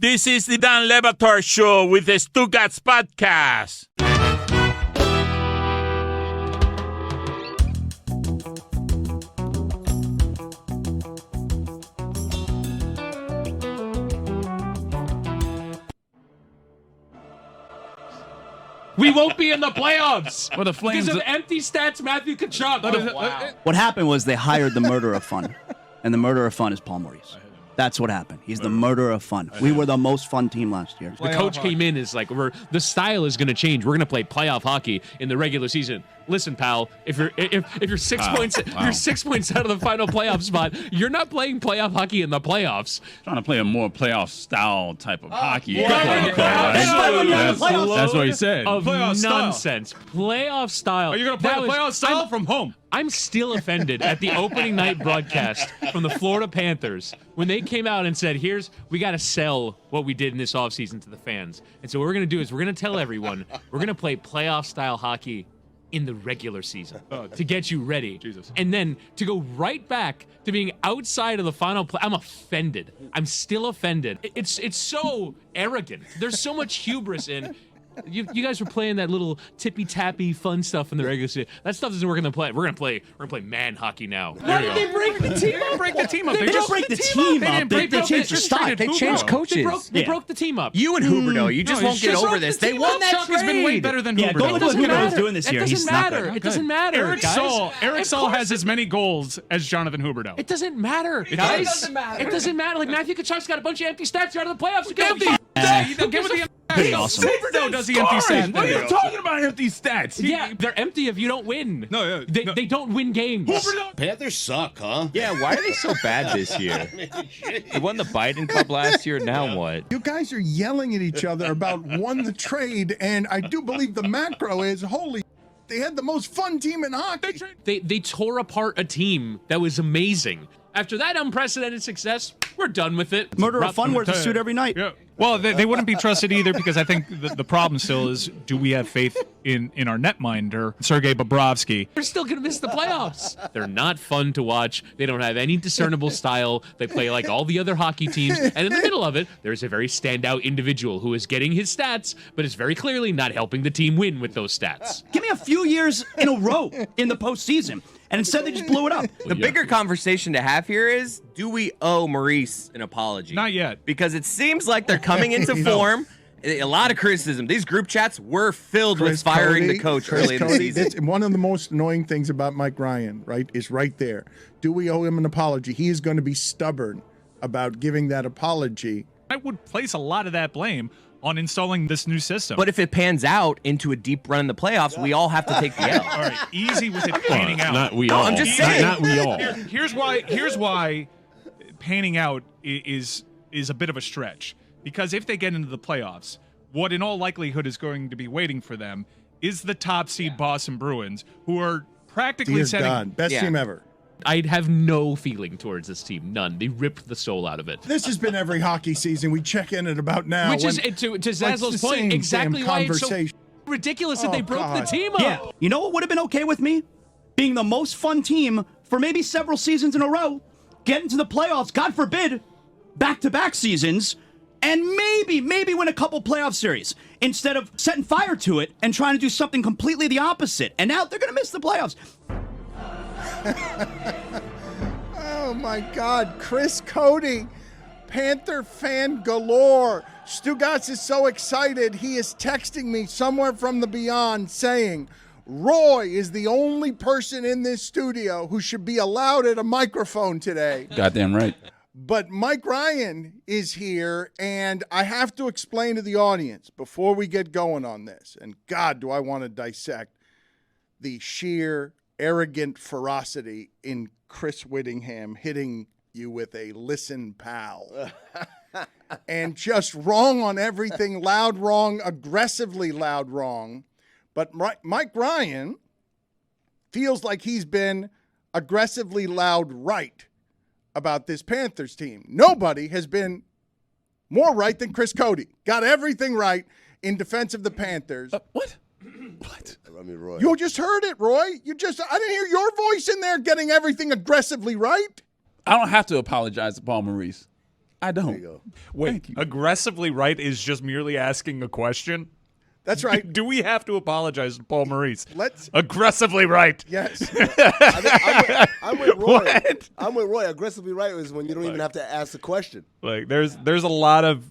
This is the Dan Le Batard Show with the Stugotz podcast. We won't be in the playoffs Well, the Flames because of empty stats, Matthew Tkachuk. Wow. What happened was they hired the murderer of fun, and the murderer of fun is Paul Maurice. That's what happened. He's the murderer of fun. We were the most fun team last year. The coach came in is like, the style is going to change. We're going to play playoff hockey in the regular season. Listen, pal, if you're 6 points, you're 6 points out of the final playoff spot. You're not playing playoff hockey in the playoffs. Trying to play a more playoff style type of hockey. That's That's what he said. Of Playoff nonsense. Playoff style. Are you going to play the playoff style from home? I'm still offended at the opening night broadcast from the Florida Panthers when they came out and said, we got to sell what we did in this offseason to the fans. And so what we're going to do is we're going to tell everyone we're going to play playoff-style hockey in the regular season to get you ready. Jesus. And then to go right back to being outside of the final play. I'm offended. I'm still offended. It's so arrogant. There's so much hubris in. You guys were playing that little tippy-tappy fun stuff in the regular season. That stuff doesn't work in the play. We're gonna play man hockey now. Why did they break the team up? Break the team up. They didn't break the team up. They changed the style. They changed coaches. They broke the team up. You and Huberto, you just won't get over this. They won that Chuck trade. has been way better than Yeah, Huberto. go look what Huberto's doing this It year. doesn't He's not matter. good. It doesn't matter, Eric guys. Saul has as many goals as Jonathan Huberto. It doesn't matter, guys. doesn't matter. It doesn't matter. Like Matthew Tkachuk's got a bunch of empty stats. You're out of the playoffs. Give it the Pretty awesome. Huberto does the empty stats. What are you talking about empty stats? Yeah, they're empty if you don't win. No, They don't win games. Panthers suck, huh? Yeah, why are they so bad this year? They won the Biden Cup last year. Now what? You guys are yelling at each other about won the trade, and I do believe the macro is, holy, they had the most fun team in hockey. They tore apart a team that was amazing. After that unprecedented success, we're done with it. Murderer of fun wears a suit every night. Yeah. Well, they wouldn't be trusted either because I think the problem still is, do we have faith in our netminder, Sergei Bobrovsky? They're still going to miss the playoffs. They're not fun to watch. They don't have any discernible style. They play like all the other hockey teams. And in the middle of it, there's a very standout individual who is getting his stats, but is very clearly not helping the team win with those stats. Give me a few years in a row in the postseason, and instead they just blew it up. The bigger conversation to have here is, do we owe Maurice an apology? Not yet. Because it seems like they're coming into form. A lot of criticism. These group chats were filled with firing the coach early in the season. That's one of the most annoying things about Mike Ryan, right, is right there. Do we owe him an apology? He is going to be stubborn about giving that apology. I would place a lot of that blame on installing this new system. But if it pans out into a deep run in the playoffs, we all have to take the L. All right, easy with it panning out. Not we all. I'm just saying. Not we all. Here's why panning out is a bit of a stretch. Because if they get into the playoffs, what in all likelihood is going to be waiting for them is the top seed Boston Bruins, who are practically Dear setting. God, best team ever. I'd have no feeling towards this team. None. They ripped the soul out of it. This has been every hockey season. We check in at about now. Which is, to Zazzle's point, exactly why it's so conversation. ridiculous that they broke God. the team up. Yeah. You know what would have been okay with me? Being the most fun team for maybe several seasons in a row, getting to the playoffs, God forbid, back-to-back seasons, and maybe win a couple playoff series instead of setting fire to it and trying to do something completely the opposite. And now they're going to miss the playoffs. Oh, my God. Chris Cote, Panther fan galore. Stugotz is so excited, he is texting me somewhere from the beyond saying, Roy is the only person in this studio who should be allowed at a microphone today. Goddamn right. But Mike Ryan is here, and I have to explain to the audience before we get going on this, and God, do I want to dissect the sheer arrogant ferocity in Chris Whittingham hitting you with a listen, pal. And just wrong on everything, loud wrong, aggressively loud wrong. But Mike Ryan feels like he's been aggressively loud right about this Panthers team. Nobody has been more right than Chris Cote. Got everything right in defense of the Panthers. What? I mean, Roy. You just heard it, Roy. I didn't hear your voice in there getting everything aggressively right. I don't have to apologize to Paul Maurice. I There you don't. go. Wait, aggressively right is just merely asking a question? That's right. Do we have to apologize to Paul Maurice? Let's. Aggressively right. Yes. I'm with Roy. What? I'm with Roy. Aggressively right is when you don't even have to ask the question. Like there's a lot of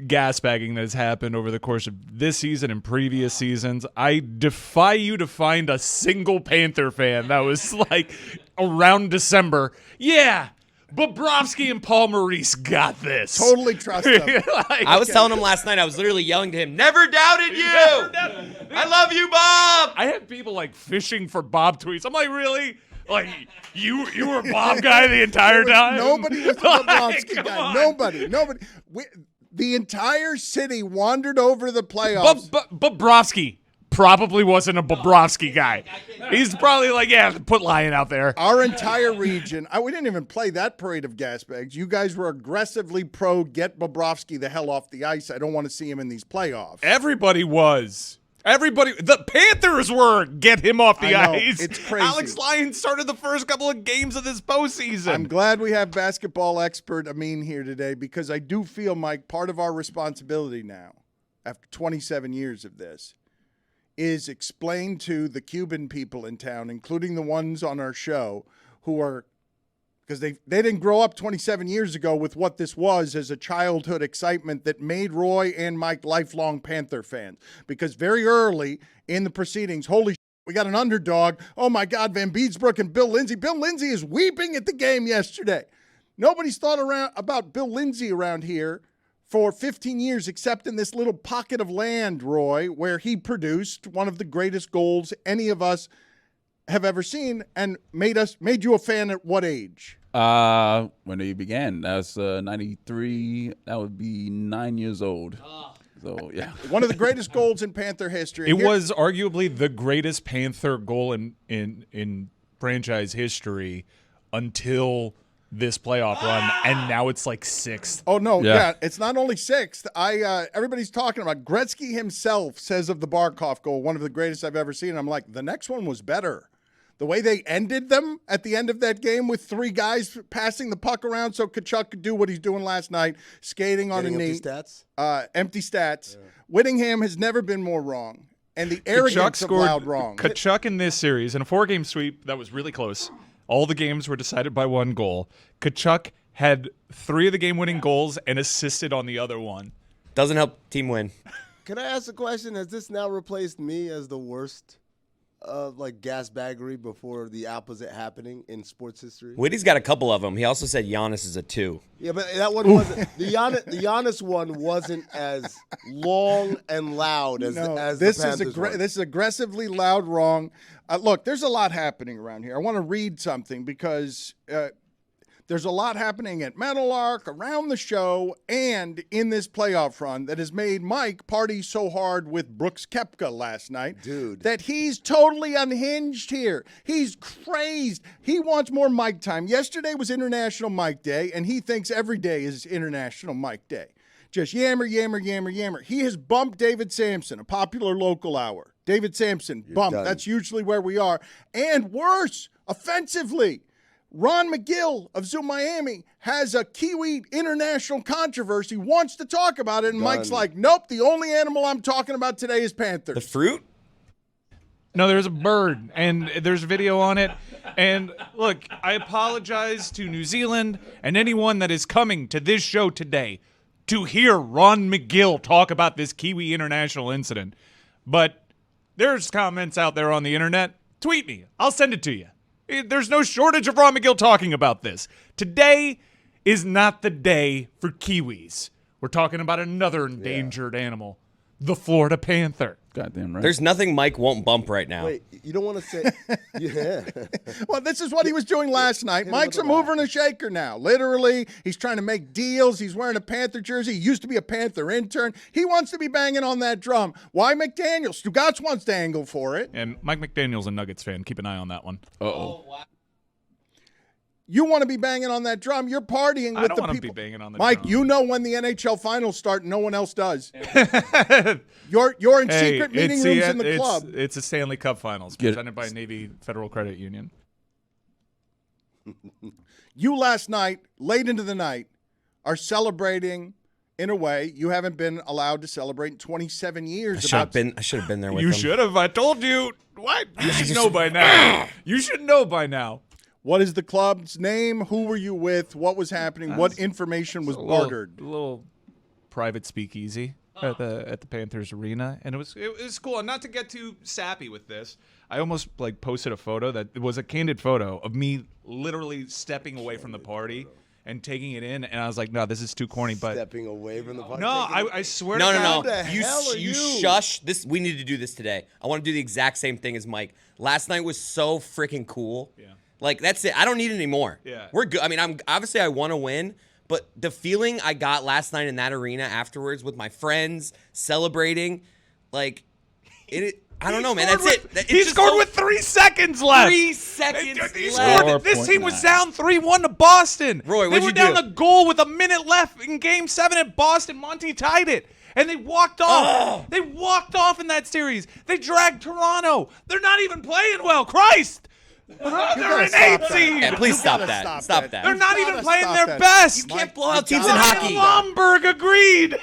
gas bagging that has happened over the course of this season and previous seasons. I defy you to find a single Panther fan that was like around December. Yeah, Bobrovsky and Paul Maurice got this. Totally trust them. Like, I was telling him last night, I was literally yelling to him, never doubted you. I love you, Bob. I had people like fishing for Bob tweets. I'm like, really? Like you were a Bob guy the entire time? Nobody was a Like, Bobrovsky come guy. on. Nobody. The entire city wandered over the playoffs. Bobrovsky probably wasn't a Bobrovsky guy. He's probably like, yeah, put Lion out there. Our entire region. We didn't even play that parade of gas bags. You guys were aggressively pro get Bobrovsky the hell off the ice. I don't want to see him in these playoffs. Everybody was. Everybody, the Panthers were get him off the I know, ice. it's crazy. Alex Lyon started the first couple of games of this postseason. I'm glad we have basketball expert Amin here today because I do feel, Mike, part of our responsibility now, after 27 years of this, is explain to the Cuban people in town, including the ones on our show, who are, because they didn't grow up 27 years ago with what this was as a childhood excitement that made Roy and Mike lifelong Panther fans. Because very early in the proceedings, holy shit, we got an underdog. Oh my God, Van Beedsbrook and Bill Lindsay. Bill Lindsay is weeping at the game yesterday. Nobody's thought about Bill Lindsay around here for 15 years, except in this little pocket of land, Roy, where he produced one of the greatest goals any of us have ever seen and made you a fan at what age? When he began, that's 93. That would be 9 years old. So yeah, One of the greatest goals in Panther history. It And here- was arguably the greatest Panther goal in franchise history until this playoff run, and now it's like sixth. Oh no, Yeah. yeah, it's not only sixth. Everybody's talking about Gretzky himself says of the Barkov goal, one of the greatest I've ever seen. I'm like, the next one was better. The way they ended them at the end of that game with three guys passing the puck around so Tkachuk could do what he's doing last night, skating on a Getting knee. empty stats. Empty stats. Whittingham has never been more wrong. And the arrogance of loud wrong. Tkachuk in this series, in a 4-game sweep that was really close. All the games were decided by one goal. Tkachuk had 3 of the game-winning goals and assisted on the other one. Doesn't help team win. Can I ask a question? Has this now replaced me as the worst like gas baggery before the opposite happening in sports history? Whitty's got a couple of them. He also said Giannis is a 2. Yeah, but that one wasn't the Giannis one wasn't as long and loud as this the Panthers one. This is aggressively loud wrong. Look, there's a lot happening around here. I want to read something because there's a lot happening at Meadowlark, around the show, and in this playoff run that has made Mike party so hard with Brooks Koepka last night, Dude, that he's totally unhinged here. He's crazed. He wants more Mike time. Yesterday was International Mike Day, and he thinks every day is International Mike Day. Just yammer, yammer, yammer, yammer. He has bumped David Samson, a popular local hour. David Samson, bumped. done. That's usually where we are. And worse, offensively, Ron McGill of Zoom Miami has a Kiwi international controversy, wants to talk about it, and Mike's like, nope, the only animal I'm talking about today is Panthers. The fruit? No, there's a bird, and there's video on it. And look, I apologize to New Zealand and anyone that is coming to this show today to hear Ron McGill talk about this Kiwi international incident. But there's comments out there on the internet. Tweet me. I'll send it to you. There's no shortage of Ron McGill talking about this. Today is not the day for Kiwis. We're talking about another endangered animal, the Florida Panther. goddamn right. There's nothing Mike won't bump right now. Wait, you don't want to say, yeah. Well, this is what he was doing last night. him Mike's a with a mover and a shaker now. Literally, he's trying to make deals. He's wearing a Panther jersey. He used to be a Panther intern. He wants to be banging on that drum. Why McDaniel? Stugotz wants to angle for it. And Mike McDaniel's a Nuggets fan. Keep an eye on that one. Uh-oh. You want to be banging on that drum. You're partying I with don't the want to people. be banging on the Mike, drum. you know when the NHL finals start, no one else does. You're in secret meeting rooms in the club. It's a Stanley Cup Finals Get it. presented by Navy Federal Credit Union. You last night, late into the night, are celebrating in a way you haven't been allowed to celebrate in 27 years. I should have been there with You them. should have. I told you. What? You should know by now. You should know by now. What is the club's name? Who were you with? What was happening? What information was bartered? A little private speakeasy at the Panthers arena, and it was cool. And not to get too sappy with this, I almost like posted a photo that it was a candid photo of me literally stepping away from the party and taking it in, and I was like, no, this is too corny. But Stepping away from the party. no, I swear No, to no, God. no. the hell are You you? shush. This. We need to do this today. I want to do the exact same thing as Mike. Last night was so freaking cool. Yeah. Like, that's it. I don't need it anymore. Yeah. We're good. I mean, obviously I want to win, but the feeling I got last night in that arena afterwards with my friends celebrating, like, I don't know, man. That's it. He scored with 3 seconds left. 3 seconds He left. scored. This team was down 3-1 to Boston. Roy, they what'd were you down do? a goal with a minute left in Game 7 at Boston. Monty tied it, and they walked off. They walked off in that series. They dragged Toronto. They're not even playing well. Christ. They're an 8 seed. Yeah, please stop that. Stop that. They're not even playing stop their that. best. You can't blow out teams in gotta hockey. Lomberg agreed.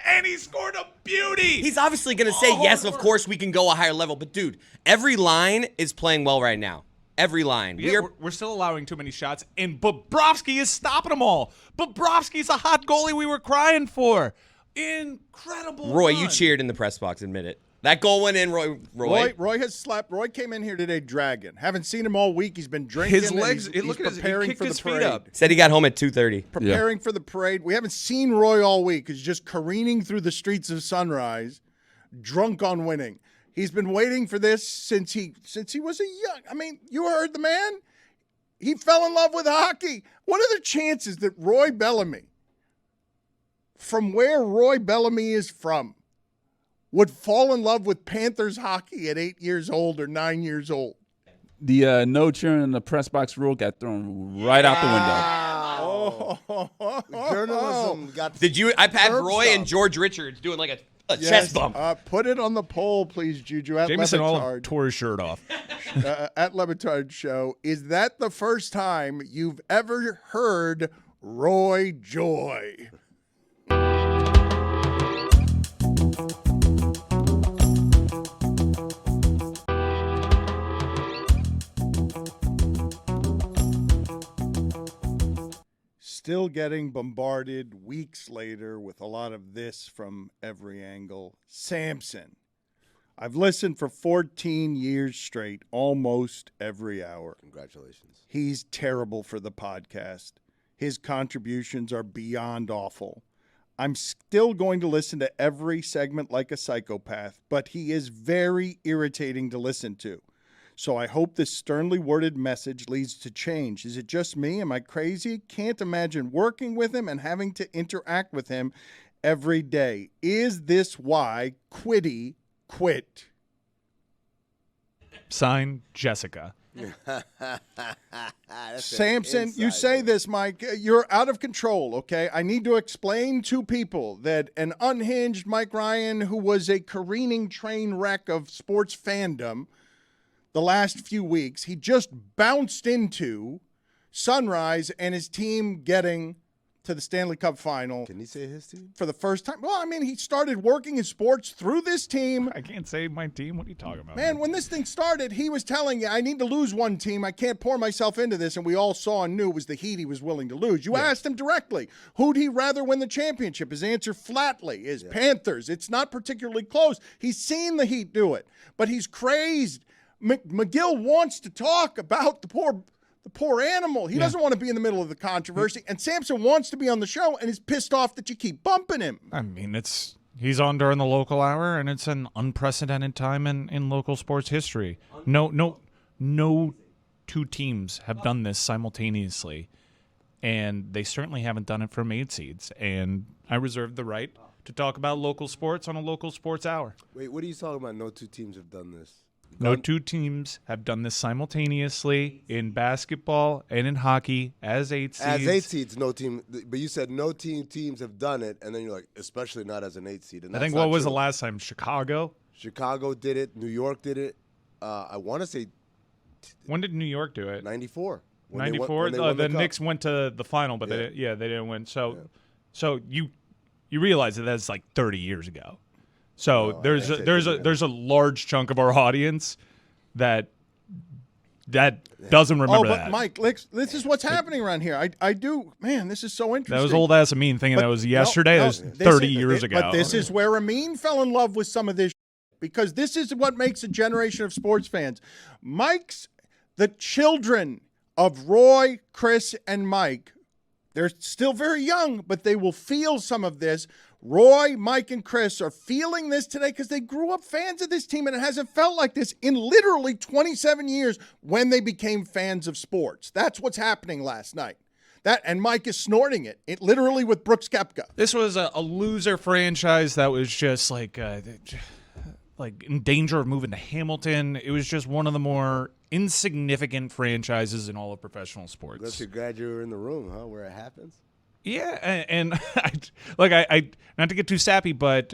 And he scored a beauty. He's obviously going to say, yes, of course, we can go a higher level. But, dude, every line is playing well right now. Every line. Yeah, we're still allowing too many shots, and Bobrovsky is stopping them all. Bobrovsky's a hot goalie we were crying for. Incredible. Roy, you run. cheered in the press box, admit it. That goal went in, Roy. Roy has slept. Roy came in here today dragging. Haven't seen him all week. He's been drinking. His and legs. He's Look at his. He preparing kicked for his the feet parade. up. Said he got home at 2:30. Preparing for the parade. We haven't seen Roy all week. He's just careening through the streets of Sunrise, drunk on winning. He's been waiting for this since he was a young. I mean, you heard the man. He fell in love with hockey. What are the chances that Roy Bellamy, from where Roy Bellamy is from, would fall in love with Panthers hockey at 8 years old or 9 years old? The no cheering in the press box rule got thrown right out the window. Journalism got. Did you? I've had Curb Roy stop. and George Richards doing like a chest bump. Put it on the poll, please, Juju. At Jameson Olive LeBatard, tore his shirt off. at LeBatard Show. Is that the first time you've ever heard Roy Joy? Still getting bombarded weeks later with a lot of this from every angle. Samson. I've listened for 14 years straight, almost every hour. Congratulations. He's terrible for the podcast. His contributions are beyond awful. I'm still going to listen to every segment like a psychopath, but he is very irritating to listen to. So I hope this sternly worded message leads to change. Is it just me? Am I crazy? Can't imagine working with him and having to interact with him every day. Is this why Quiddy quit? Sign Jessica. Samson, you say this, Mike. You're out of control, okay? I need to explain to people that an unhinged Mike Ryan, who was a careening train wreck of sports fandom the last few weeks, he just bounced into Sunrise and his team getting to the Stanley Cup final. Can he say his team? For the first time? Well, I mean, he started working in sports through this team. I can't say my team. What are you talking about? Man, when this thing started, he was telling you, I need to lose one team. I can't pour myself into this. And we all saw and knew it was the Heat he was willing to lose. You asked him directly, who'd he rather win the championship? His answer flatly is Panthers. It's not particularly close. He's seen the Heat do it, but he's crazed. McGill wants to talk about the poor animal. He doesn't want to be in the middle of the controversy. And Samson wants to be on the show and is pissed off that you keep bumping him. I mean, he's on during the local hour, and it's an unprecedented time in local sports history. No two teams have done this simultaneously, and they certainly haven't done it from 8 seeds. And I reserve the right to talk about local sports on a local sports hour. Wait, what are you talking about? No two teams have done this. No two teams have done this simultaneously in basketball and in hockey as 8 seeds. As 8 seeds, no team. But you said no teams have done it, and then you're like, especially not as an 8 seed. And I that's think not what was true. the last time? Chicago? Chicago did it. New York did it. I want to say When did New York do it? 94. When they won- 94. when they won The cup. Knicks went to the final, but they didn't win. So you realize that that's like 30 years ago. So there's a large chunk of our audience that doesn't remember but that. Mike, this is what's happening around here. I do, man. This is so interesting. That was old ass Amin thinking that was yesterday. That was 30 years ago. But this is where Amin fell in love with some of this, because this is what makes a generation of sports fans. The children of Roy, Chris, and Mike, they're still very young, but they will feel some of this. Roy, Mike, and Chris are feeling this today because they grew up fans of this team, and it hasn't felt like this in literally 27 years when they became fans of sports. That's what's happening last night. And Mike is snorting it literally with Brooks Koepka. This was a loser franchise that was just like in danger of moving to Hamilton. It was just one of the more insignificant franchises in all of professional sports. That's glad you were in the room, huh? Where it happens. Yeah, and I not to get too sappy, but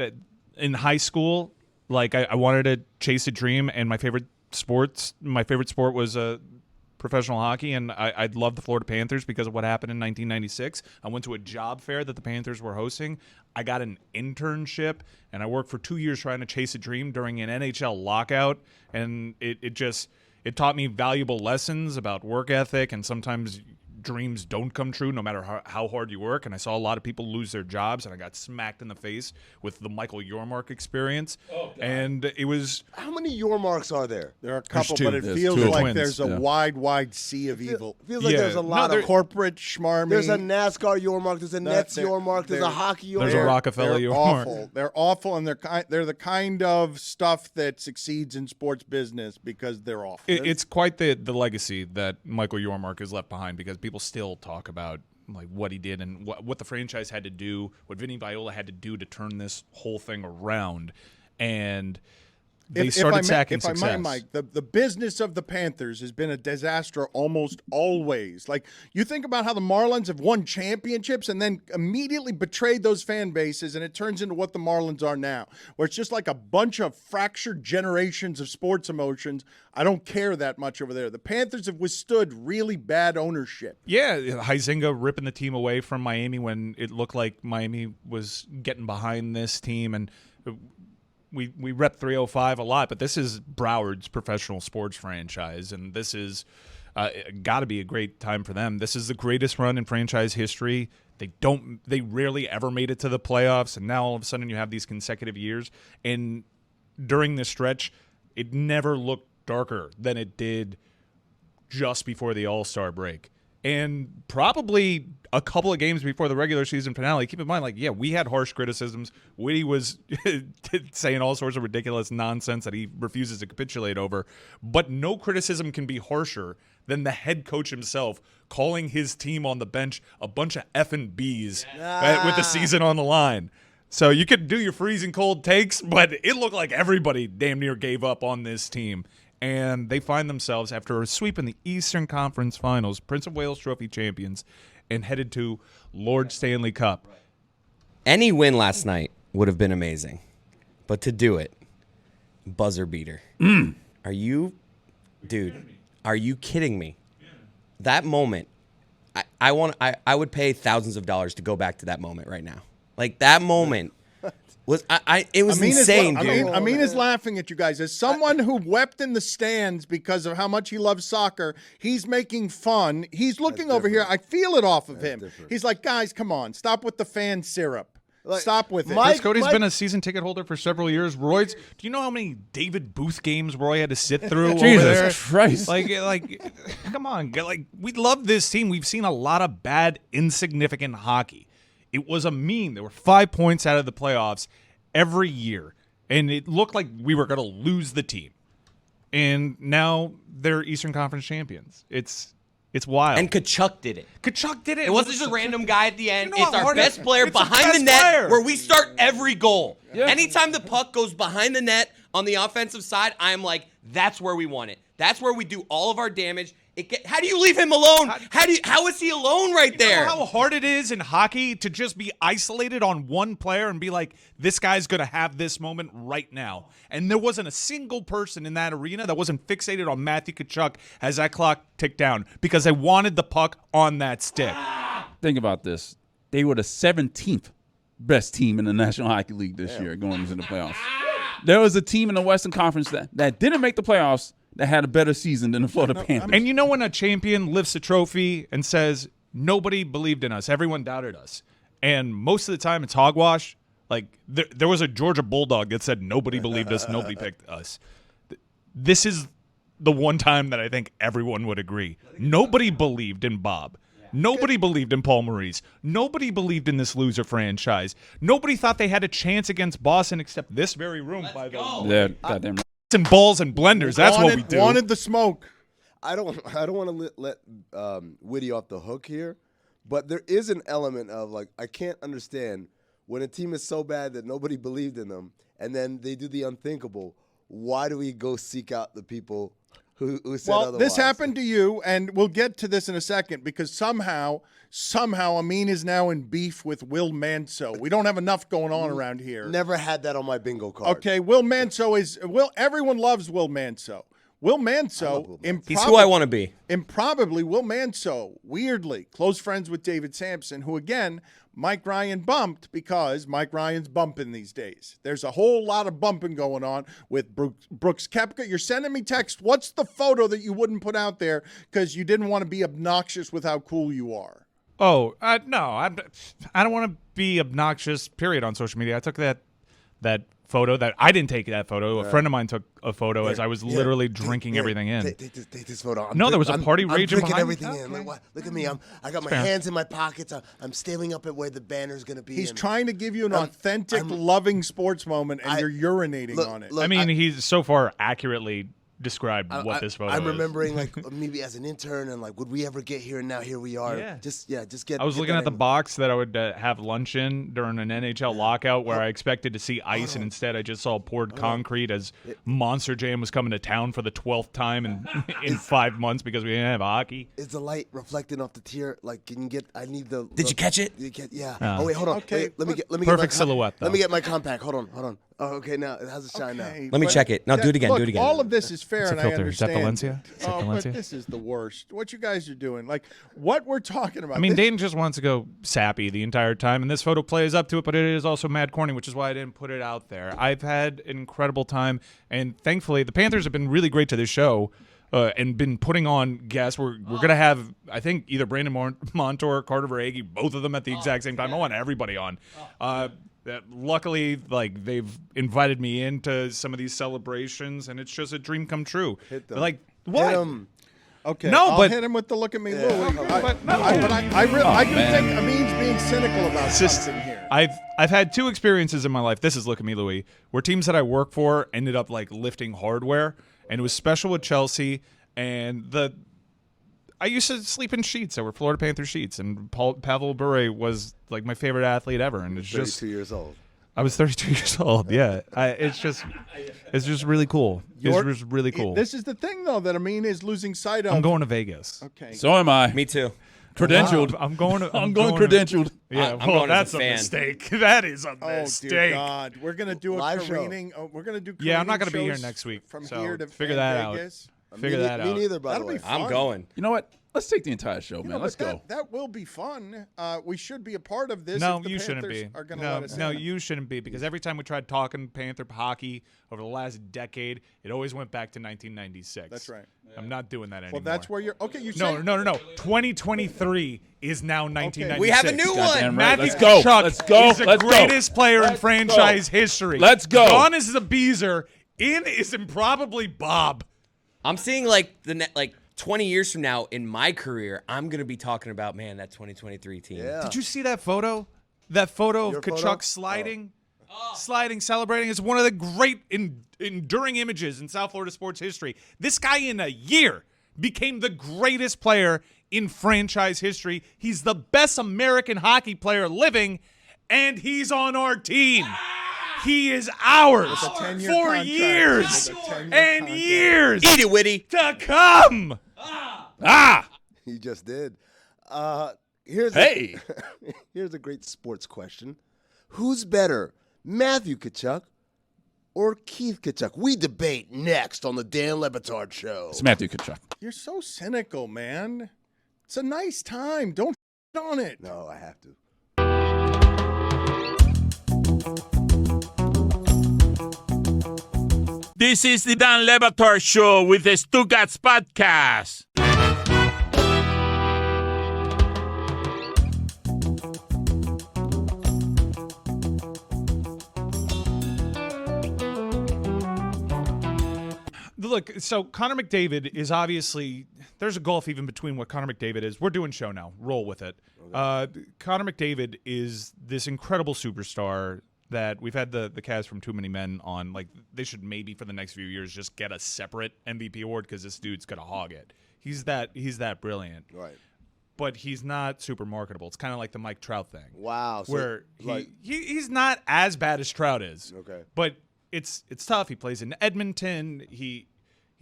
in high school, I wanted to chase a dream, and my favorite sport was professional hockey, and I loved the Florida Panthers because of what happened in 1996. I went to a job fair that the Panthers were hosting. I got an internship, and I worked for 2 years trying to chase a dream during an NHL lockout, and it taught me valuable lessons about work ethic, and sometimes dreams don't come true no matter how hard you work. And I saw a lot of people lose their jobs, and I got smacked in the face with the Michael Yormark experience. And it was... How many Yormarks are there? There are a couple, two. but it There's feels two. like Twins, there's a yeah. wide sea of evil. Feels like there's a lot of corporate schmarmy. There's a NASCAR Yormark. There's a Nets Yormark. There's a hockey Yormark. There's a Rockefeller they're Yormark. awful. They're awful, and they're the kind of stuff that succeeds in sports business because they're awful. It's quite the legacy that Michael Yormark has left behind, because people still talk about what he did and what the franchise had to do, what Vinny Viola had to do to turn this whole thing around. And they started sacking success. If I might, Mike, the business of the Panthers has been a disaster almost always. You think about how the Marlins have won championships and then immediately betrayed those fan bases, and it turns into what the Marlins are now, where it's just like a bunch of fractured generations of sports emotions. I don't care that much over there. The Panthers have withstood really bad ownership. Yeah, Huizinga ripping the team away from Miami when it looked like Miami was getting behind this team, and we rep 305 a lot, but this is Broward's professional sports franchise, and this is got to be a great time for them. This is the greatest run in franchise history. They rarely ever made it to the playoffs, and now all of a sudden you have these consecutive years. And during this stretch, it never looked darker than it did just before the All-Star break. And probably a couple of games before the regular season finale. Keep in mind, we had harsh criticisms. Woody was saying all sorts of ridiculous nonsense that he refuses to capitulate over. But no criticism can be harsher than the head coach himself calling his team on the bench a bunch of effing Bs with the season on the line. So you could do your freezing cold takes, but it looked like everybody damn near gave up on this team. And they find themselves, after a sweep in the Eastern Conference Finals, Prince of Wales Trophy champions, and headed to Lord Stanley Cup. Any win last night would have been amazing. But to do it, buzzer beater. Are you kidding me? That moment, I would pay thousands of dollars to go back to that moment right now. That moment was it was insane, dude. Amin is laughing at you guys. As someone who wept in the stands because of how much he loves soccer, he's making fun. He's looking over here. I feel it off of him. Different. He's like, guys, come on. Stop with the fan syrup. Stop with it. Chris Cote's been a season ticket holder for several years. Do you know how many David Booth games Roy had to sit through over there? Jesus Christ. Come on. We love this team. We've seen a lot of bad, insignificant hockey. It was a meme. There were 5 points out of the playoffs every year, and it looked like we were going to lose the team. And now they're Eastern Conference champions. It's wild. And Tkachuk did it. It wasn't just a random guy at the end. You know It's how our hard best player it's the behind best the net player. where we start every goal. Yeah. Anytime the puck goes behind the net on the offensive side, I'm like, that's where we want it. That's where we do all of our damage. How do you leave him alone? How is he alone right there? You know how hard it is in hockey to just be isolated on one player and be like, this guy's going to have this moment right now. And there wasn't a single person in that arena that wasn't fixated on Matthew Tkachuk as that clock ticked down because they wanted the puck on that stick. Think about this. They were the 17th best team in the National Hockey League this year going into the playoffs. There was a team in the Western Conference that didn't make the playoffs that had a better season than the Florida Panthers. And you know when a champion lifts a trophy and says, nobody believed in us, everyone doubted us. And most of the time it's hogwash. Like, there was a Georgia Bulldog that said nobody believed us, nobody picked us. This is the one time that I think everyone would agree. Nobody believed in Bob. Nobody believed in Paul Maurice. Nobody believed in this loser franchise. Nobody thought they had a chance against Boston except this very room, by the way. Yeah, goddamn right. And balls and blenders. That's what we do. Wanted the smoke. I don't want to let Whitty off the hook here, but there is an element of like I can't understand when a team is so bad that nobody believed in them, and then they do the unthinkable. Why do we go seek out the people who said otherwise? Well, this happened to you, and we'll get to this in a second because somehow Amin is now in beef with Will Manso. We don't have enough going on around here. Never had that on my bingo card. Okay, Will Manso everyone loves Will Manso. Will Manso, He's who I want to be. Improbably, Will Manso, weirdly, close friends with David Samson, who, again, Mike Ryan bumped because Mike Ryan's bumping these days. There's a whole lot of bumping going on with Brooks Koepka. You're sending me text. What's the photo that you wouldn't put out there because you didn't want to be obnoxious with how cool you are? Oh, no. I don't want to be obnoxious, period, on social media. I took that photo. That I didn't take that photo. A friend of mine took a photo as I was literally drinking everything in. Take this photo. There was a party I'm raging drinking behind everything me. in. Like, look at me. I got my hands in my pockets. I'm staring up at where the banner's going to be. He's trying to give you an authentic, loving sports moment, and you're urinating on it. I mean, he's so far accurately described what this photo is. I'm remembering, like, maybe as an intern, and like, would we ever get here? And now here we are. Yeah. Just get. I was looking at the box that I would have lunch in during an NHL lockout where I expected to see ice, and instead I just saw poured concrete as Monster Jam was coming to town for the 12th time in 5 months because we didn't have hockey. Is the light reflecting off the tier? Like, can you get? I need the. Did you catch it? Yeah. Oh wait, hold on. Okay, Wait, let me get. Perfect silhouette, though. Let me get my compact. Hold on. Oh, okay. Now it has a shine now. Let me check it. No, do it again. Look, Do it again. all of this is fair, It's a and I filter. Is that understand. Valencia? Is that Valencia? But this is the worst. What you guys are doing, like what we're talking about. I mean, this, Dayton just wants to go sappy the entire time, and this photo plays up to it, but it is also mad corny, which is why I didn't put it out there. I've had an incredible time, and thankfully, the Panthers have been really great to this show and been putting on guests. We're going to have, I think, either Brandon Montour, Carter Verhaeghe, both of them at the exact same time. I want everybody on. Luckily, like, they've invited me into some of these celebrations, and it's just a dream come true. Hit them. Like, what? Hit 'em. Okay, No, I'll but- hit him with the look at me, Yeah. Louie. But no. I do think Amin's being cynical about something here. I've had two experiences in my life. This is Look at Me, Louie, where teams that I work for ended up like lifting hardware, and it was special with Chelsea. And I used to sleep in sheets that were Florida Panther sheets, and Pavel Bure was like my favorite athlete ever. And it's 32 just years old. I was 32 years old. Yeah, it's just really cool. It's just really cool. This is the thing, though, that Amin is losing sight of. I'm going to Vegas. Okay. So am I. Me too. Credentialed. I'm going to. I'm going credentialed. Yeah, I'm well, going as that's a a fan. mistake. That is a Oh, dear mistake. God. We're going to do a Live show. careening. We're going to do Yeah, I'm not careening going to be here shows next week. From so here to figure that out. Vegas. Figure that Me out. neither, by That'll the be way. fun. I'm going. You know what? Let's take the entire show, You know, man. Let's but go. That will be fun. We should be a part of this. No, if the you shouldn't Panthers be. Are gonna No, let us no, in. you shouldn't be, because every time we tried talking Panther hockey over the last decade, it always went back to 1996. That's right. I'm not doing that anymore. Well, that's where you're. Okay, you No, say. no, no, no. 2023 is now 1996. We have a new Goddamn one. right. Matthew Let's go. Tkachuk Let's go. is the Let's go. greatest player in Let's franchise go. history. Let's go. Gone is the Beezer. In is improbably Bob. I'm seeing like 20 years from now in my career, I'm gonna be talking about that 2023 team. Yeah. Did you see that photo? That photo of Your Tkachuk photo? sliding, celebrating. It's one of the great enduring images in South Florida sports history. This guy in a year became the greatest player in franchise history. He's the best American hockey player living, and he's on our team. He is ours 10-year for contract. years With a 10-year and contract. years Eat it, Whitty. to come. Ah! He just did. Here's here's a great sports question. Who's better, Matthew Tkachuk or Keith Tkachuk? We debate next on the Dan Le Batard Show. It's Matthew Tkachuk. You're so cynical, man. It's a nice time. Don't on it. No, I have to. This is the Dan Le Batard Show with the Stugotz podcast. Look, so Connor McDavid is obviously – there's a gulf even between what Connor McDavid is. We're doing show now. Roll with it. Okay. Connor McDavid is this incredible superstar that we've had the Cavs from Too Many Men on. Like, they should maybe for the next few years just get a separate MVP award because this dude's going to hog it. He's that brilliant. Right. But he's not super marketable. It's kind of like the Mike Trout thing. Wow. So, where he's not as bad as Trout is. Okay. But it's tough. He plays in Edmonton. He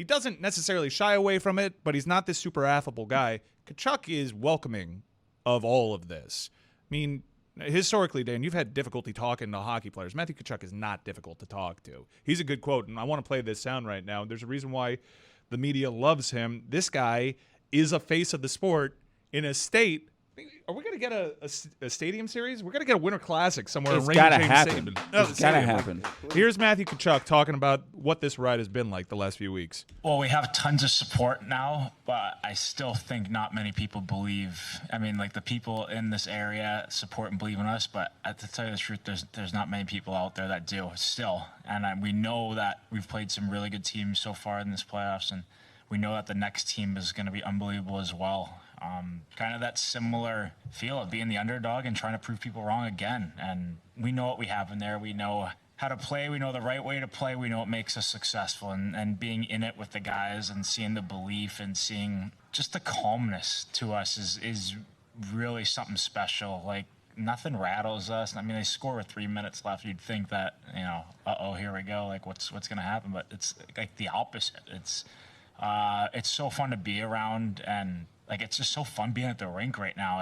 doesn't necessarily shy away from it, but he's not this super affable guy. Tkachuk is welcoming of all of this. I mean, historically, Dan, you've had difficulty talking to hockey players. Matthew Tkachuk is not difficult to talk to. He's a good quote, and I want to play this sound right now. There's a reason why the media loves him. This guy is a face of the sport in a state. Are we going to get a stadium series? We're going to get a Winter Classic somewhere in Raymond James Stadium. It's got to happen. Here's Matthew Tkachuk talking about what this ride has been like the last few weeks. Well, we have tons of support now, but I still think not many people believe. I mean, like the people in this area support and believe in us, but to tell you the truth, there's not many people out there that do still. And we know that we've played some really good teams so far in this playoffs, and we know that the next team is going to be unbelievable as well. Kind of that similar feel of being the underdog and trying to prove people wrong again. And we know what we have in there. We know how to play. We know the right way to play. We know what makes us successful. And being in it with the guys and seeing the belief and seeing just the calmness to us is really something special. Like, nothing rattles us. I mean, they score with 3 minutes left. You'd think that, here we go. Like, what's going to happen? But it's like the opposite. It's so fun to be around, and like it's just so fun being at the rink right now.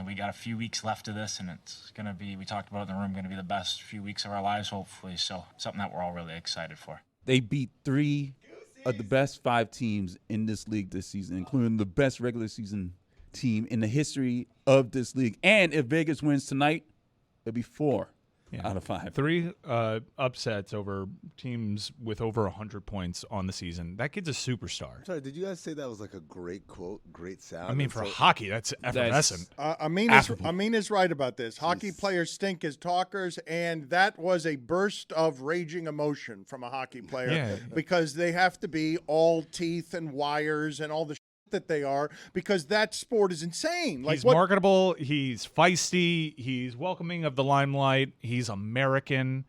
We got a few weeks left of this, and it's gonna be, we talked about it in the room, gonna be the best few weeks of our lives, hopefully. So something that we're all really excited for. They beat 3 of the best 5 teams in this league this season, including the best regular season team in the history of this league. And if Vegas wins tonight, it'll be 4 out of 5. 3 upsets over teams with over 100 points on the season. That kid's a superstar. Sorry, did you guys say that was like a great quote, great sound? I mean, for hockey, that's effervescent. Amin is right about this. Hockey players stink as talkers, and that was a burst of raging emotion from a hockey player because they have to be all teeth and wires and all the that they are, because that sport is insane. Like, he's marketable, he's feisty, he's welcoming of the limelight, he's American,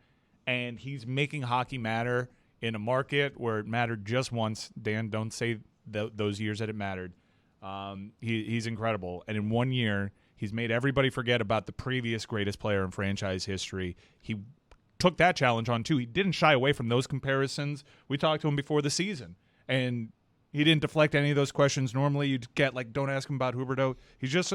and he's making hockey matter in a market where it mattered just once. Dan, don't say those years that it mattered. He's incredible, and in 1 year, he's made everybody forget about the previous greatest player in franchise history. He took that challenge on, too. He didn't shy away from those comparisons. We talked to him before the season, and he didn't deflect any of those questions. Normally, you'd get like, "Don't ask him about Huberdeau." He's just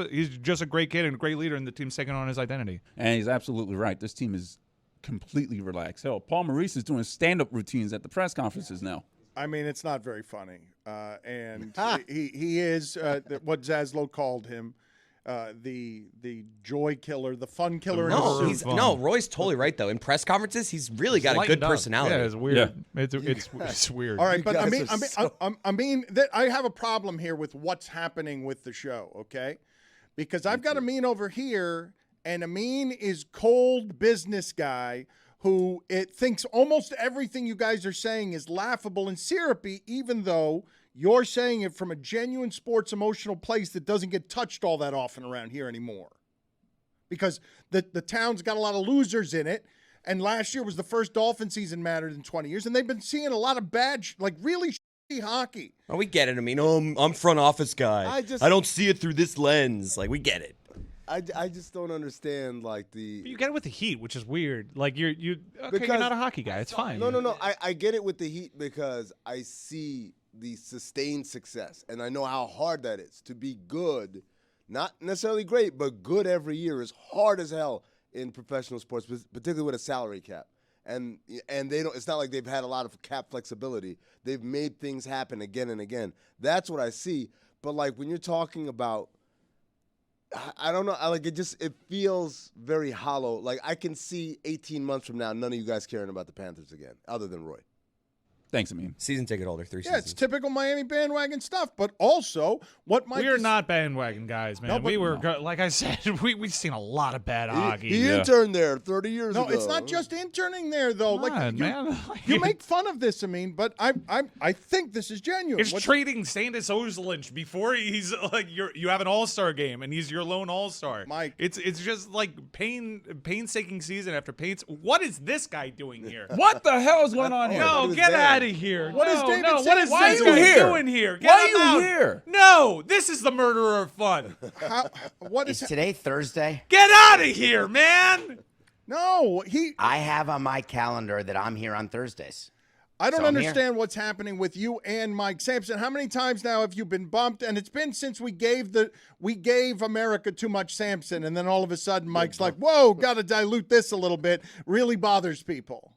a great kid and a great leader, and the team's taking on his identity. And he's absolutely right. This team is completely relaxed. Hell, Paul Maurice is doing stand-up routines at the press conferences now. I mean, it's not very funny, and he is what Zaslow called him. The joy killer, the fun killer. No, Roy's totally right though. In press conferences, he's really got a good personality. Yeah, it's weird. Yeah. It's weird. All right, but I mean that I have a problem here with what's happening with the show. Okay, because I've got Amin over here, and Amin is cold business guy who thinks almost everything you guys are saying is laughable and syrupy, even though you're saying it from a genuine sports emotional place that doesn't get touched all that often around here anymore. Because the town's got a lot of losers in it, and last year was the first Dolphin season mattered in 20 years, and they've been seeing a lot of bad, really shitty hockey. Oh, we get it. I mean, I'm front office guy. I don't see it through this lens. Like, we get it. I just don't understand, like, the... But you get it with the Heat, which is weird. Like, you're not a hockey guy. It's fine. No. I get it with the Heat because I see the sustained success, and I know how hard that is to be good, not necessarily great, but good every year is hard as hell in professional sports, particularly with a salary cap. And they don't. It's not like they've had a lot of cap flexibility. They've made things happen again and again. That's what I see. But like when you're talking about, I don't know. It feels very hollow. Like I can see 18 months from now, none of you guys caring about the Panthers again, other than Roy. Thanks, Amin. Season ticket holder, 3 Yeah, seasons. it's typical Miami bandwagon stuff. But also, what Mike We are is- not bandwagon guys, man. No, but- Like I said, we've seen a lot of bad hockey. He interned there 30 years ago. No, it's not just interning there though. Come on, man. You make fun of this, but I think this is genuine. It's trading Sandis Ozolinsh before he's like you have an all-star game and he's your lone all-star. Mike. It's just like painstaking season after pains. What is this guy doing here? What the hell is going on here? No, What is get that? out of here. What is no, David no, saying? what is Why this are you guy here? doing here? Get Why are him you out. here? No, this is the murderer of fun. What Is is today Thursday? Get out of here, man. No, I have on my calendar that I'm here on Thursdays. I don't So I'm here. understand what's happening with you and Mike Samson. How many times now have you been bumped? And it's been since we gave America too much Samson, and then all of a sudden Mike's like, "Whoa, got to dilute this a little bit." Really bothers people.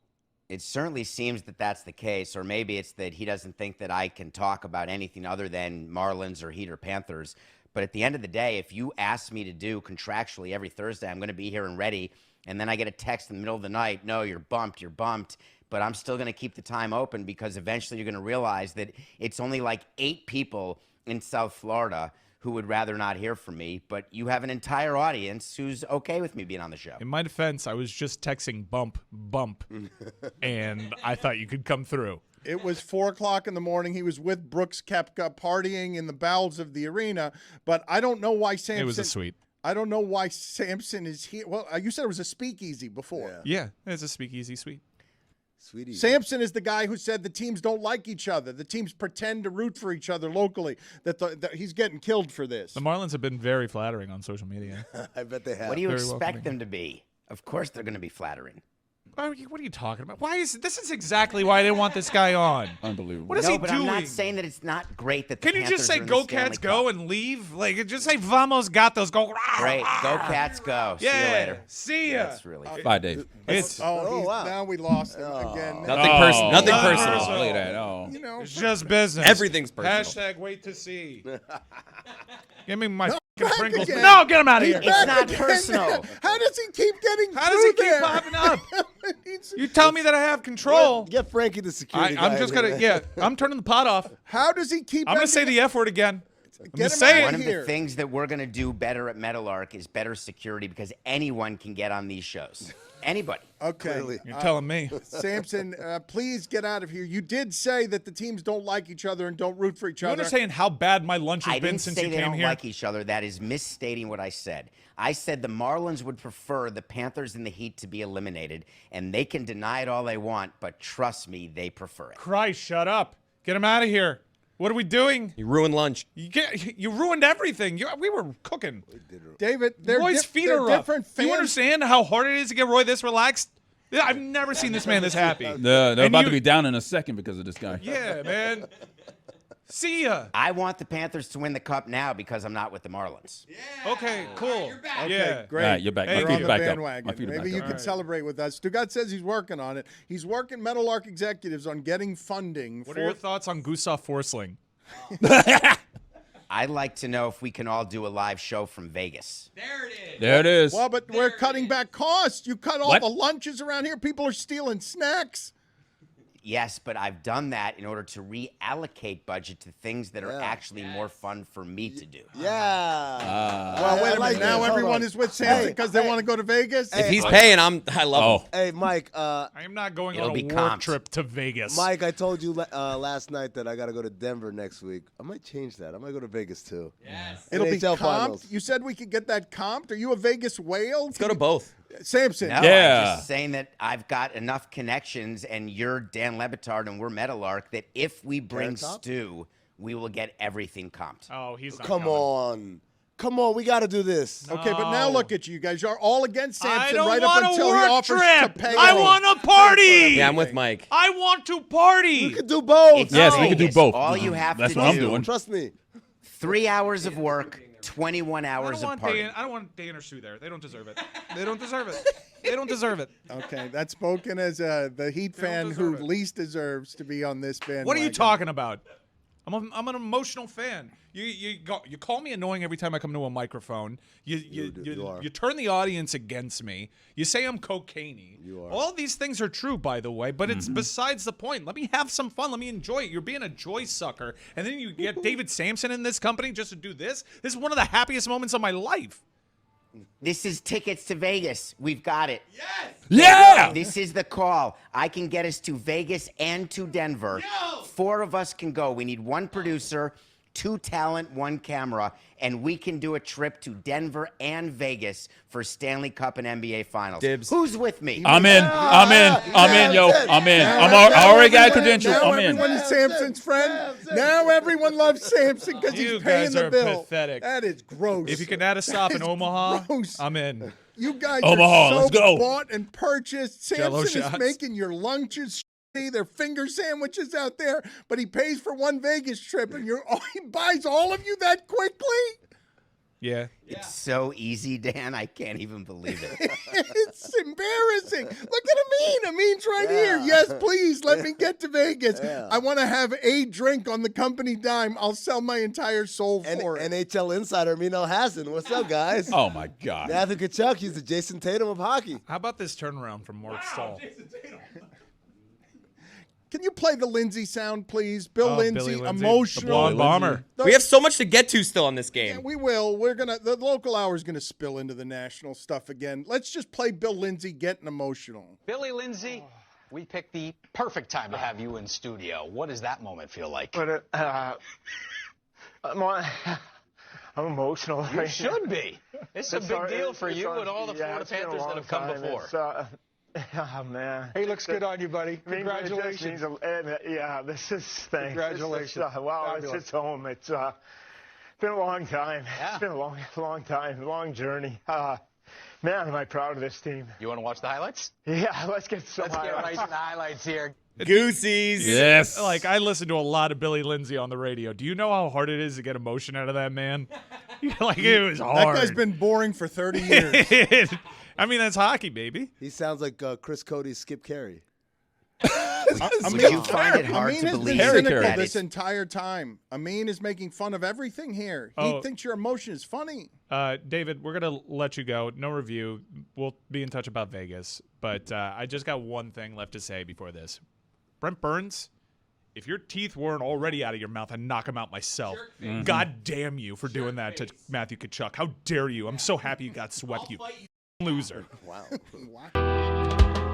It certainly seems that that's the case, or maybe it's that he doesn't think that I can talk about anything other than Marlins or Heat or Panthers. But at the end of the day, if you ask me to do contractually every Thursday, I'm going to be here and ready, and then I get a text in the middle of the night, "No, you're bumped, but I'm still going to keep the time open because eventually you're going to realize that it's only like 8 people in South Florida who would rather not hear from me, but you have an entire audience who's okay with me being on the show." In my defense, I was just texting bump, and I thought you could come through. It was 4:00 in the morning. He was with Brooks Koepka partying in the bowels of the arena, but I don't know why Samson. It was a suite. I don't know why Samson is here. Well, you said it was a speakeasy before. Yeah, it's a speakeasy suite. Sweetie. Samson is the guy who said the teams don't like each other. The teams pretend to root for each other locally. That he's getting killed for this. The Marlins have been very flattering on social media. I bet they have. What do you Very expect welcoming. them to be? Of course they're going to be flattering. What are you talking about? This is exactly why I didn't want this guy on. Unbelievable. What is No, he but doing? I'm not saying that it's not great that the Can you Panthers just say are in the "Go Stanley Cats, go" Cup. and leave? Like just say "Vamos Gatos, go." Great. Go Cats, go. See you Yeah. later. See ya. That's really fun. Bye, Dave. It's Oh, wow. Now we lost him again. Nothing personal. Nothing Nothing personal. personal. Look at that. Oh. You know, It's just business. Everything's personal. Hashtag wait to see. Give me my back fucking Pringles. again. No, get him out of He's here. It's back not again. personal. How does he keep getting How does he through keep there? popping up? He's- You tell me that I have control. Get Frankie the security guy. I'm just in gonna, here. I'm turning the pot off. How does he keep? I'm gonna ending say the F word again. I'm Get gonna him say out it. One of here. the things that we're going to do better at Meadowlark is better security because anyone can get on these shows. Anybody. Okay, Clearly. You're telling me. Samson, please get out of here. You did say that the teams don't like each other and don't root for each You other. understand how bad my lunch has I been didn't since say you they came don't here? like each other. That is misstating what I said. I said the Marlins would prefer the Panthers and the Heat to be eliminated, and they can deny it all they want, but trust me, they prefer it. Christ, shut up. Get him out of here. What are we doing? You ruined lunch. You ruined everything. We were cooking. David, they're, Roy's feet they're are up. different Do fans. you understand how hard it is to get Roy this relaxed? Yeah, I've never seen this man this happy. They're And about you- to be down in a second because of this guy. Yeah, man. See ya. I want the Panthers to win the cup now because I'm not with the Marlins. Okay, cool. Yeah. Great. All right, you're back. Hey, My You're feet on the back up. bandwagon. My feet are Maybe back you up. can celebrate with us. Stugotz says he's working on it. He's working Meadowlark executives on getting funding What for are your thoughts on Gustav Forsling? I'd like to know if we can all do a live show from Vegas. There it is. Well, but we're cutting back costs. You cut all What? the lunches around here. People are stealing snacks. Yes, but I've done that in order to reallocate budget to things that are actually more fun for me to do. Yeah. Well, wait a I like minute. Now this. Hold everyone on. is with Samson Hey, because they hey. want to go to Vegas. If he's paying, I love him. Hey, Mike. I am not going It'll on be a work comped. trip to Vegas. Mike, I told you last night that I got to go to Denver next week. I might change that. I might go to Vegas too. It'll be NHL comped. finals. You said we could get that comped. Are you a Vegas whale? Let's go to both. Samson. No, Yeah. I'm just saying that I've got enough connections, and you're Dan Le Batard and we're Meadowlark, that if we bring Top? Stu, we will get everything comped. Oh, he's not Come coming. on. Come on, we got to do this. Okay, but now look at you. You guys are all against I Samson don't right up want a until he work offers trip. to pay. I off. want a party. Yeah, I'm with Mike. I want to party. We could do both. It's Yes, we can do Vegas. both. All you have That's to what I'm do, doing. Trust me. 3 hours of work, 21 hours of party. I don't want Dan or Sue there. They don't deserve it. They don't deserve it. They don't deserve it. Okay, that's spoken as the Heat fan who least deserves to be on this bandwagon. What are you talking about? I'm an emotional fan. You call me annoying every time I come to a microphone. You turn the audience against me. You say I'm cocaine-y. You are. All these things are true, by the way, but it's besides the point. Let me have some fun. Let me enjoy it. You're being a joy sucker, and then you get David Samson in this company just to do this. This is one of the happiest moments of my life. This is tickets to Vegas. We've got it. Yeah. This is the call. I can get us to Vegas and to Denver. 4 of us can go. We need 1 producer, 2 talent, 1 camera, and we can do a trip to Denver and Vegas for Stanley Cup and NBA Finals. Dibs. Who's with me? I'm in, yo. I'm in. I already got a credential. Now I'm in. everyone is Samson's friend. Now everyone loves Samson because You he's paying guys the are bill. pathetic. That is gross. If you can add a stop in That is Omaha, gross. I'm in. You guys Omaha, are so let's go. bought and purchased. Jell-O Samson is shots. making your lunches shitty. They're finger sandwiches out there, but he pays for 1 Vegas trip, and he buys all of you that quickly? Yeah. It's so easy, Dan. I can't even believe it. It's embarrassing. Look at Amin. Amin's right here. Yes, please, let me get to Vegas. I want to have a drink on the company dime. I'll sell my entire soul for it. NHL insider Amin Hassan. What's up, guys? Oh my God. Matthew Tkachuk, he's the Jason Tatum of hockey. How about this turnaround from Mark Stahl? Can you play the Lindsay sound, please? Bill Billy Lindsay, Lindsay, emotional. the blonde bomber. We have so much to get to still on this game. Yeah, we will. The local hour is gonna spill into the national stuff again. Let's just play Bill Lindsay getting emotional. Billy Lindsay, we picked the perfect time to have you in studio. What does that moment feel like? But I'm emotional. You should be. It's a big deal for you and all the Florida Panthers that have come before. Oh, man. He looks good on you, buddy. Congratulations. This is thanks. Congratulations. Wow, it's just home. It's been a long time. Yeah. It's been a long time, long journey. Man, am I proud of this team. You want to watch the highlights? Yeah, let's get some Let's get highlights. right to the highlights here. Goosies. Yes. Like, I listen to a lot of Billy Lindsay on the radio. Do you know how hard it is to get emotion out of that man? Like, it was hard. That guy's been boring for 30 years. I mean, that's hockey, baby. He sounds like Chris Cote's Skip Carey. Would you find it hard Amin to has believe been cynical that this it's entire time. Amin is making fun of everything here. He thinks your emotion is funny. David, we're going to let you go. No review. We'll be in touch about Vegas. But I just got one thing left to say before this. Brent Burns, if your teeth weren't already out of your mouth, I'd knock them out myself. God damn you for doing that to Matthew Tkachuk. How dare you? I'm so happy you got swept, you loser. Wow. Wow.